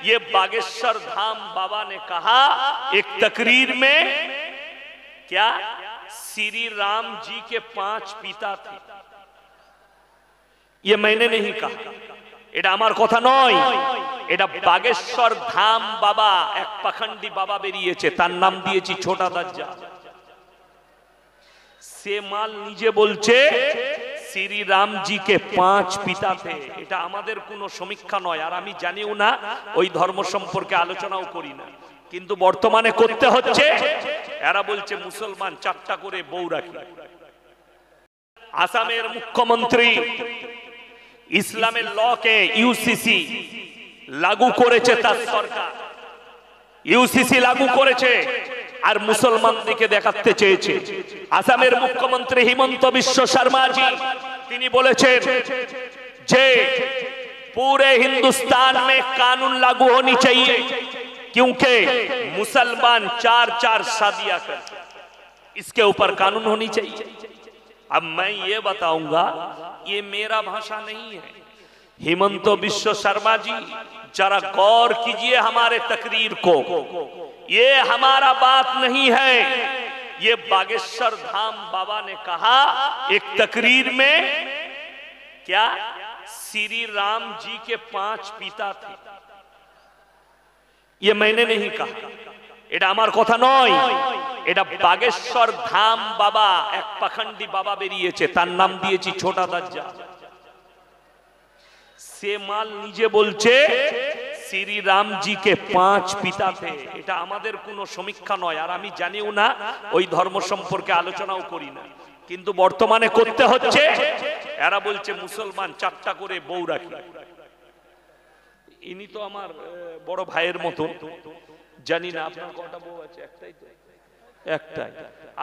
ये बागेश्वर धाम बाबा ने कहा एक तकरीर में, क्या श्री राम जी के 5 पिता थे। ये मैंने नहीं कहा, এটা আমার কথা নয়, এটা বাগেশ্বর ধাম বাবা এক পাখন্ডী বাবা বেরিয়েছে, তার নাম দিয়েছি ছোটা দাজ্জা। সে মাল নিজে বলছে শ্রী রাম জি কে 5 পিতা থে। এটা আমাদের কোনো সমীক্ষা নয়, আর আমি জানিও না, ওই ধর্ম সম্পর্কে আলোচনাও করি না, কিন্তু বর্তমানে করতে হচ্ছে। এরা বলছে মুসলমান 4টা করে বউ রাখে। আসামের মুখ্যমন্ত্রী ইসলামের লকে ইউসিসি লাগু করেছে, তার সরকার ইউসিসি লাগু করেছে আর মুসলমানদেরকে দেখাতে চেয়েছে। আসামের মুখ্যমন্ত্রী হিমন্ত বিশ্ব শর্মাজি তিনি বলেছেন যে पूरे हिंदुस्तान में कानून लागू होनी चाहिए, क्योंकि मुसलमान 4-4 शादियां करते, इसके ऊपर कानून होनी चाहिए। अब मैं ये बताऊंगा, ये मेरा भाषा नहीं है। हिमंत बिश्व शर्मा जी जरा गौर कीजिए हमारे तकरीर को, ये हमारा बात नहीं है। ये बागेश्वर धाम बाबा ने कहा एक तकरीर में, क्या श्री राम जी के 5 पिता थे। ये मैंने नहीं कहा, এটা আমার কথা নয়, এটা বাগেশ্বর ধাম বাবা এক পাখন্ডী বাবা বেরিয়েছে, তার নাম দিয়েছি ছোটা দাজ্জা। সে মাল নিজে বলছে শ্রী রাম জি কে 5 পিতা থে। এটা আমাদের কোনো সমীক্ষা নয়, আর আমি জানিও না, ওই ধর্ম সম্পর্কে আলোচনাও করি না, কিন্তু বর্তমানে করতে হচ্ছে। এরা বলছে মুসলমান 4টা করে বউ রাখে। ইনি তো আমার বড় ভাইয়ের মতো, জানি না আপনার কটা বউ আছে? একটাই তো? একটাই।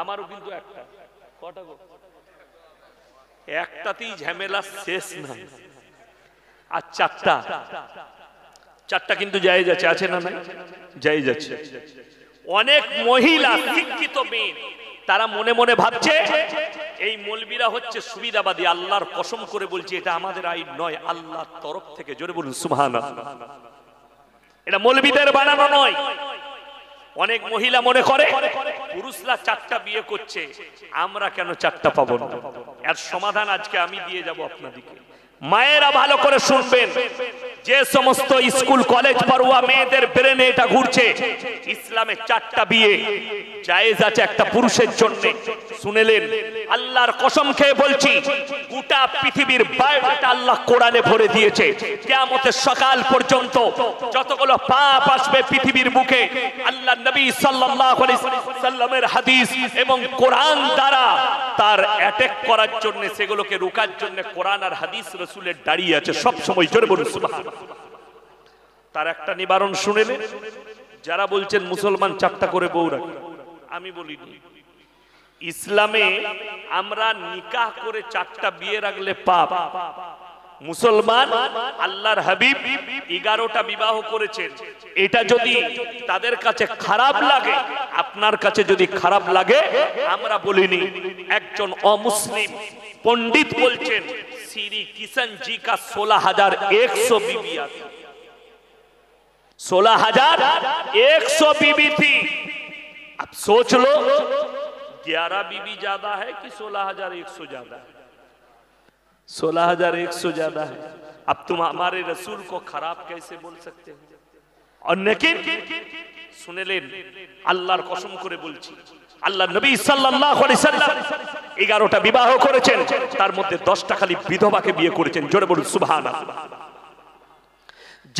আমারও কিন্তু একটা। কটা গো? একটাতেই ঝামেলা শেষ না, আর 4টা কিন্তু জায়েজ আছে না? না জায়েজ আছে। অনেক মহিলা শিক্ষিত মেয়ে তারা মনে মনে ভাবছে এই মৌলবীরা হচ্ছে সুবিধাবাদী। আল্লাহর কসম করে বলছি, এটা আমাদের আইন নয়, আল্লাহর তরফ থেকে। জোরে বলুন সুবহানাল্লাহ। এটা মৌলবীদের বানানো নয়। অনেক মহিলা মনে করে পুরুষরা 4টা বিয়ে করছে, আমরা কেন 4টা পাবো না? এর সমাধান আজকে আমি দিয়ে যাব আপনাদেরকে। মায়েরা ভালো করে শুনবেন, যে সমস্ত স্কুল কলেজ পড়ুয়া মেয়েদের ব্রেনে এটা ঘুরছে ইসলামে 4টা বিয়ে জায়েজ আছে একটা পুরুষের জন্য, শুনেলেন? আল্লাহর কসম খেয়ে বলছি, গোটা পৃথিবীর বায়োডাটা আল্লাহ কোরআনে ভরে দিয়েছে। কিয়ামতের সকাল পর্যন্ত যতগুলো পাপ আসবে পৃথিবীর বুকে, আল্লাহ নবী সাল্লাল্লাহু আলাইহি সাল্লামের হাদিস এবং কোরআন দ্বারা তার অ্যাটাক করার জন্য, সেগুলোকে রোকার জন্য কোরআন আর হাদিস রাসূলের দাঁড়িয়ে আছে সব সময়। জোরে বলুন সুবহানাল্লাহ। তার একটা নিবারণ শুনেলেন? যারা বলছেন মুসলমান 4টা করে বউ রাখে, আমি বলিনি। ইসলামে আমরা নিকাহ করে 4টা বিয়ে রাখলে পাপ। মুসলমান আল্লাহর হাবিব 11টা বিবাহ করেছেন। এটা যদি তাদের কাছে খারাপ লাগে, আপনার কাছে যদি খারাপ লাগে, আমরা বলিনি। একজন অমুসলিম पंडित बोलছেন श्री किशन जी का 16,100 बीवी थी। 16,100 बीवी थी। अब सोच लो 11 बीवी ज्यादा है कि 16,100 ज्यादा है? 16,100 ज्यादा है। अब तुम हमारे रसूल को खराब कैसे बोल सकते हो? और लेकिन सुने लेन, আল্লাহর কসম করে বলছি, আল্লাহ নবী সাল্লাল্লাহু আলাইহি সাল্লাম 11টা বিবাহ করেছেন, তার মধ্যে 10টা খালি বিধবাকে বিয়ে করেছেন। জোরে বলুন সুবহানাল্লাহ।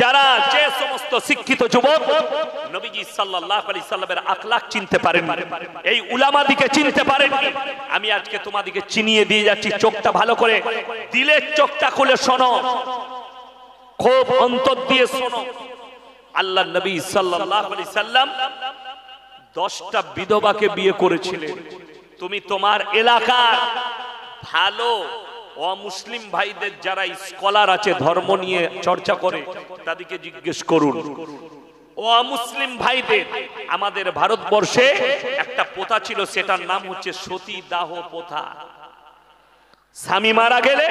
যারা যে সমস্ত শিক্ষিত যুবক নবীজি সাল্লাল্লাহু আলাইহি সাল্লামের আখলাক চিনতে পারেন, এই উলামাদিকে চিনতে পারেন, আমি আজকে তোমাদেরকে চিনিয়ে দিয়ে যাচ্ছি। চোখটা ভালো করে, দিলের চোখটা খুলে শোনো, খুব অন্তর দিয়ে শোনো। আল্লাহ নবী সাল্লাল্লাহু আলাইহি সাল্লাম 10টা বিধবাকে বিয়ে করেছিলেন। তুমি তোমার এলাকার ভালো অমুসলিম ভাইদের যারা স্কলার আছে, ধর্ম নিয়ে চর্চা করে, তাদেরকে জিজ্ঞেস করুন। অমুসলিম ভাইদের আমাদের ভারতবর্ষে একটা প্রথা ছিল, সেটার নাম হচ্ছে সতী দাহ প্রথা। স্বামী মারা গেলে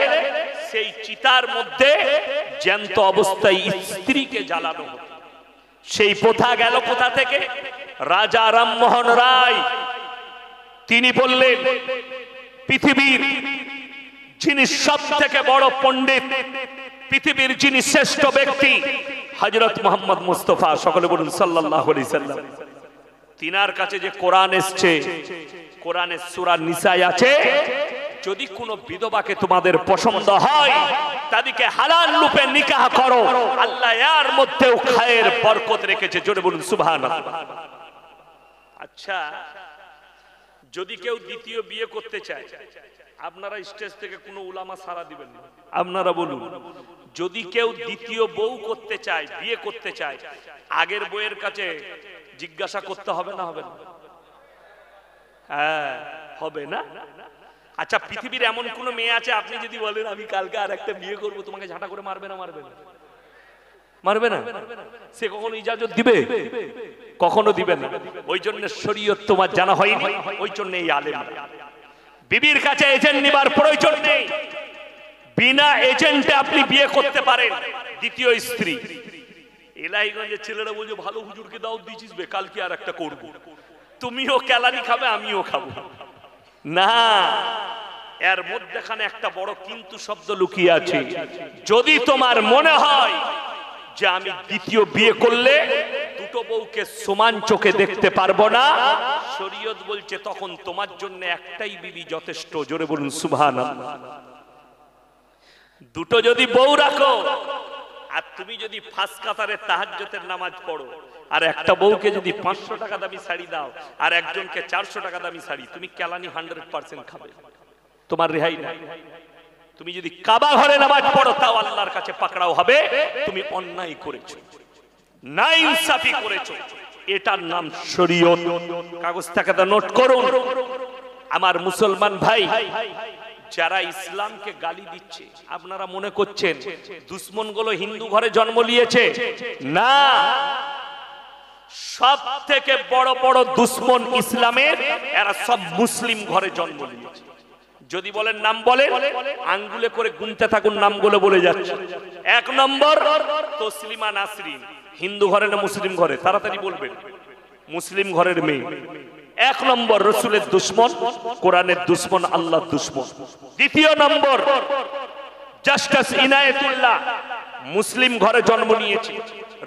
সেই চিতার মধ্যে জ্যান্ত অবস্থায় স্ত্রীকে জ্বালানো হতো। সেই প্রথা গেল কোথা থেকে? রাজা রামমোহন রায় তিনি বললেন, পৃথিবীর যিনি সব থেকে বড় পণ্ডিত, পৃথিবীর যিনি শ্রেষ্ঠ ব্যক্তি, হযরত মুহাম্মদ মুস্তাফা, সকলে বলুন সাল্লাল্লাহু আলাইহি সাল্লাম, তিনার কাছে যে কোরআন এসেছে, কোরআনের সূরা নিসায় আছে, যদি কোনো বিধবাকে তোমাদের পছন্দ হয় তাদেরকে হালাল রূপে নিকাহ করো, আল্লাহ এর মধ্যেও খায়ের বরকত রেখেছে। জোরে বলুন সুবহানাল্লাহ। আচ্ছা, যদি কেউ দ্বিতীয় বিয়ে করতে চায়, আপনারা স্টেজ থেকে কোনো উলামা সারা দিবেন না, আপনারা বলুন, যদি কেউ দ্বিতীয় বউ করতে চায়, বিয়ে করতে চায়, আগের বউয়ের কাছে জিজ্ঞাসা করতে হবে না? হবে না? হ্যাঁ, হবে না? আচ্ছা, পৃথিবীর এমন কোন মেয়ে আছে আপনি যদি বলেন আমি কালকে আর একটা বিয়ে করব, তোমাকে ঝাঁটা করে মারবে না? মারবে না? মারবে না? সে কখনো ইজাজত দিবে? কখনো দিবে না। ওই জন্য শরীয়ত তোমার জানা হয়নি, ওই জন্য এই আলেম। বিবির কাছে এজেন্ট নিবার প্রয়োজন নেই, বিনা এজেন্টে আপনি বিয়ে করতে পারেন দ্বিতীয় স্ত্রী। এলাহিগঞ্জের ছেলেরা বলছে ভালো হুজুরকে দাওয়াত দিয়েছিস বে, কালকে আর একটা করব, তুমিও কেলানি খাবে আমিও খাবো না। এর মধ্যখানে একটা বড় কিন্তু শব্দ লুকিয়ে আছে। যদি তোমার মনে হয় যে আমি দ্বিতীয় বিয়ে করলে দুটো বউকে সমান চোখে দেখতে পারবো না, শরীয়ত বলছে তখন তোমার জন্য একটাই বিবি যথেষ্ট। জোরে বলুন সুবহানাল্লাহ। দুটো যদি বউ রাখো আর তুমি যদি ফাঁস কাতারে তাহাজ্জুদের নামাজ পড়ো, আর একটা বউকে যদি 500 টাকা দামি শাড়ি দাও আর একজনকে 400 টাকা দামি শাড়ি, তুমি কেলানি 100% খাবে, তোমার রেহাই নাই। তুমি যদি কাবা ঘরে নামাজ পড়ো তাও আল্লাহর কাছে পাকড়াও হবে, তুমি অন্যায় করেছো, নাইনসাফি করেছো। এটার নাম শরীয়ত। কাগজ থেকে নোট করুন। আমার মুসলমান ভাই, যারা ইসলামকে গালি দিচ্ছে, আপনারা মনে করছেন দুশ্মনগুলো হিন্দু ঘরে জন্ম নিয়েছে? না, সব থেকে বড় বড় দুশ্মন ইসলামের, এরা সব মুসলিম ঘরে জন্ম নিয়েছে। যদি বলেন নাম বলেন, আঙ্গুলে করে গুনতে থাকুন, নামগুলো বলে যাচ্ছে। 1 নম্বর তসলিমা নাসরিন, হিন্দু ঘরে না মুসলিম ঘরে? তাড়াতাড়ি বলবেন। মুসলিম ঘরের মেয়ে। 1 নম্বর রাসূলের দুশমন, কোরআনের দুশমন, আল্লাহর দুশমন। 2 নম্বর জাস্টিস ইনায়েতুল্লাহ, মুসলিম ঘরে জন্ম নিয়েছে,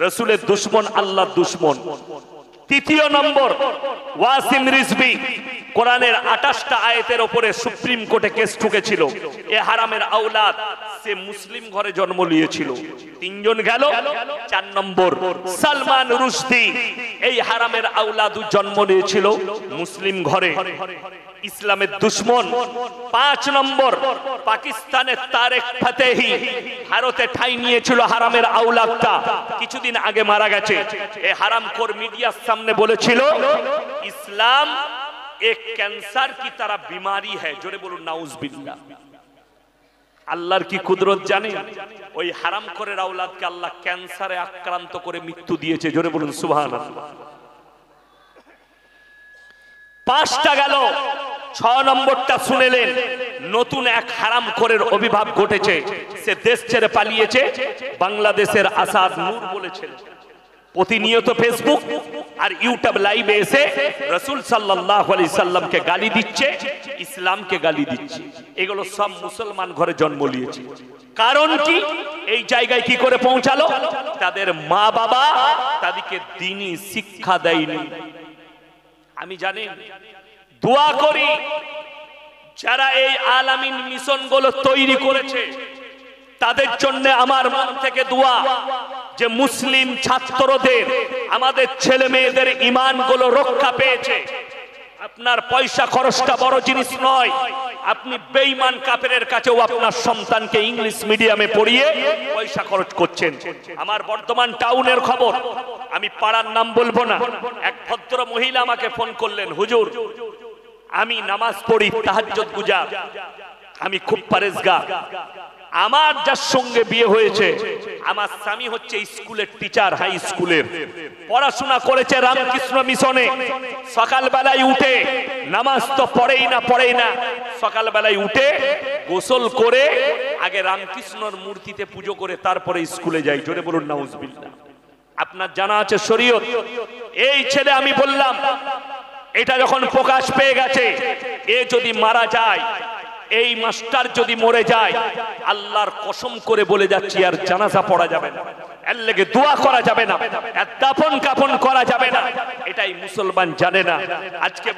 রাসূলের দুশমন, আল্লাহর দুশমন। 3 নম্বর ওয়াসিম রিজভী, কোরআনের 28টা আয়াতের উপরে সুপ্রিম কোর্টে কেস ঠুকেছিল, এ হারামের আওলাদ, সে মুসলিম ঘরে জন্ম নিয়েছিল। 3 জন গেল। 4 নম্বর সালমান রুশদি, এই হারামের আওলাদ জন্ম নিয়েছিল মুসলিম ঘরে, ইসলামের দুশমন। 5 নম্বর পাকিস্তানের তারেক ফতেহি, ভারতে ঠাঁই নিয়েছিল হারামের আওলাদটা, কিছুদিন আগে মারা গেছে। এই হারামখোর মিডিয়ার সামনে বলেছিল ইসলাম এক ক্যান্সার কি তারা বিমারি হ্যায়। জোরে বলুন নাউজুবিল্লাহ। আল্লাহর কি কুদরত জানেন? ওই হারামখোরের আওলাদকে আল্লাহ ক্যান্সারে আক্রান্ত করে মৃত্যু দিয়েছে। জোরে বলুন সুবহানাল্লাহ। 5টা গেল। 6 নম্বরটা শুনেলেন, নতুন এক হারামখোরের আবির্ভাব ঘটেছে, সে দেশ ছেড়ে পালিয়েছে। বাংলাদেশের আসাদ নূর বলেছেন, প্রতিনিয়ত ফেসবুক আর ইউটিউব লাইভে এসে রাসূল সাল্লাল্লাহু আলাইহি সাল্লামকে গালি দিচ্ছে, ইসলামকে গালি দিচ্ছে। এগুলো সব মুসলমান ঘরে জন্ম নিয়েছে। কারণ কি? এই জায়গায় কি করে পৌঁছালো? তাদের মা বাবা তাদেরকে দ্বীনি শিক্ষা দেয়নি। আমি জানেন, দোয়া করি যারা এই আলামিন মিশন গুলো তৈরি করেছে তাদের জন্য আমার মন থেকে দোয়া, যে মুসলিম ছাত্রদের, আমাদের ছেলে মেয়েদের ঈমান গুলো রক্ষা পেয়েছে। আপনার পয়সা খরচটা বড় জিনিস নয়, আপনি বেঈমান কাফেরের কাছেও আপনার সন্তানকে ইংলিশ মিডিয়ামে পড়িয়ে পয়সা খরচ করছেন। আমার বর্ধমান টাউনের খবর, আমি পাড়ার নাম বলবো না, এক ভদ্র মহিলা আমাকে ফোন করলেন, হুজুর আমি নামাজ পড়ি, তাহাজ্জুদ গুজার, আমি খুব পরেজগার, আমার যার সঙ্গে বিয়ে হয়েছে, আমার স্বামী হচ্ছে স্কুলের টিচার, হাই স্কুলের, পড়াশোনা করেছে রামকৃষ্ণ মিশনে। সকালবেলায় উঠে, নামাজ তো পড়েই না, সকালবেলায় উঠে গোসল করে আগে রামকৃষ্ণর মূর্তিতে পুজো করে তারপরে স্কুলে যাই। জোরে বলুন নাউজুবিল্লাহ। আপনার জানা আছে শরীয়ত। এই ছেলে আমি বললাম এটা যখন প্রকাশ পেয়ে গেছে, এ যদি মারা যায়, এই মাস্টার যদি মরে যায়, আল্লাহর কসম করে বলে যাচ্ছি আর জানাজা পড়া যাবে না, এর লেগে দোয়া করা যাবে না, এর দাফন কাফন করা যাবে না। এটাই মুসলমান জানে না। আজকে